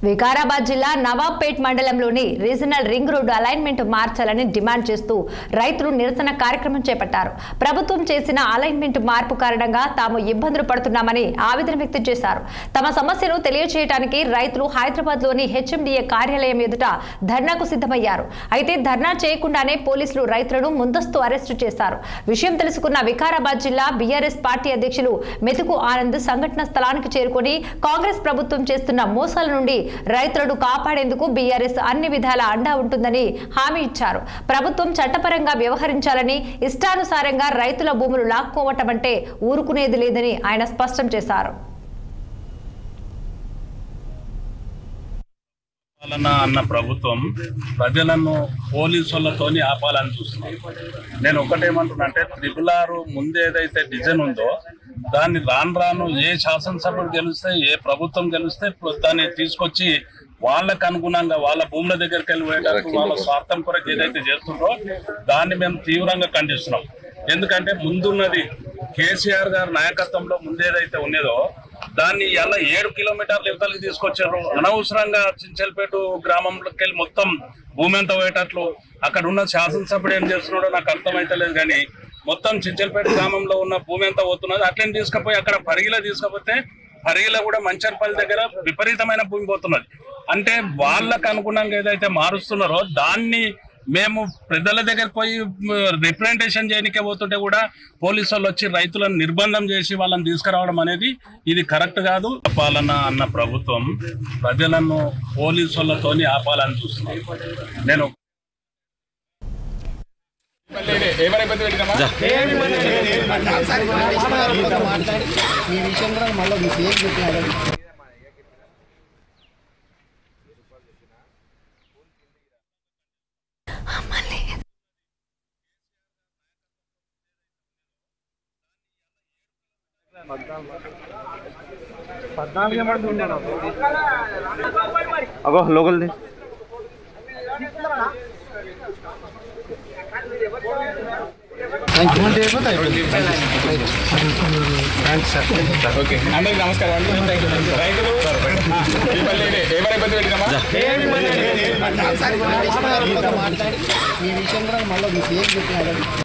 వికారాబాద్ జిల్లా నవాబ్పేట్ మండలంలోని regional ring road alignment మార్చాలని డిమాండ్ చేస్తూ రైతులు నిరసన కార్యక్రమం చేపట్టారు. ప్రభుత్వం చేసిన అలైన్మెంట్ మార్పు కారణంగా తాము ఇబ్బందులు పడుతున్నామని ఆవేదన వ్యక్తం చేశారు. తమ సమస్యను తెలియజేయడానికి రైతులు హైదరాబాద్లోని హెచ్ఎండిఏ కార్యాలయం ఎదుట ధర్నాకు సిద్ధమయ్యారు. అయితే ధర్నా చేయకుండానే పోలీసులు రైతులను ముందస్తు అరెస్టు చేశారు. విషయం తెలుసుకున్న వికారాబాద్ జిల్లా బీఆర్ఎస్ పార్టీ అధ్యక్షులు మెతుకు ఆనంద్ సంఘటన స్థలానికి చేరుకొని కాంగ్రెస్ ప్రభుత్వం చేస్తున్న మోసాల నుండి రైతులను కాపాడేందుకు బీఆర్ఎస్ అన్ని విధాల అండా ఉంటుందని హామీ ఇచ్చారు. ప్రభుత్వం చట్టపరంగా వ్యవహరించాలని, ఇష్టానుసారంగా రైతుల భూములు లాక్కోవటం అంటే ఊరుకునేది లేదని ఆయన స్పష్టం చేశారు. అన్న ప్రభుత్వం ప్రజలను పోలీసులతోని ఆపాలని చూస్తున్నారు. నేను ఒకటేమంటున్నా అంటే RRR ముందు ఏదైతే డిజైన్ ఉందో దాన్ని రాను ఏ శాసనసభలు గెలిస్తే ఏ ప్రభుత్వం గెలిస్తే దాన్ని తీసుకొచ్చి వాళ్ళకు అనుగుణంగా వాళ్ళ భూముల దగ్గరికి వెళ్ళిపోయేటప్పుడు వాళ్ళ స్వార్థం కొరకు ఏదైతే చేస్తుందో దాన్ని మేము తీవ్రంగా ఖండిస్తున్నాం. ఎందుకంటే ముందున్నది కేసీఆర్ గారి నాయకత్వంలో ముందేదైతే ఉన్నదో దాన్ని ఇలా 7 కిలోమీటర్ల యువతలకి తీసుకొచ్చారు. అనవసరంగా చించల్పేట గ్రామంలోకి వెళ్ళి మొత్తం భూమి అంతా పోయేటట్లు అక్కడ ఉన్న శాసనసభ్యుడు ఏం చేస్తున్నాడో నాకు అర్థమైతలేదు. కానీ మొత్తం చించల్పేట గ్రామంలో ఉన్న భూమి అంతా పోతున్నది. అట్లనే తీసుకుపోయి అక్కడ పరిగిలో తీసుకపోతే పరిగిలో కూడా మంచర్పల్లి దగ్గర విపరీతమైన భూమి పోతున్నది. అంటే వాళ్ళకు అనుగుణంగా ఏదైతే మారుస్తున్నారో దాన్ని మేము ప్రజల దగ్గరకు పోయి రిప్రజెంటేషన్ చేయనికే పోతుంటే కూడా పోలీసు వాళ్ళు వచ్చి రైతులను నిర్బంధం చేసి వాళ్ళని తీసుకురావడం అనేది ఇది కరెక్ట్ కాదు. పాలన అన్న ప్రభుత్వం ప్రజలను పోలీసులతోని ఆపాలని చూస్తున్నారు. నేను అగో లోకల్ది అందరికి నమస్కారం అండి. రైతులు ఏమైనా ఇబ్బంది పెట్టినామా? ఈ విషయంలో మళ్ళీ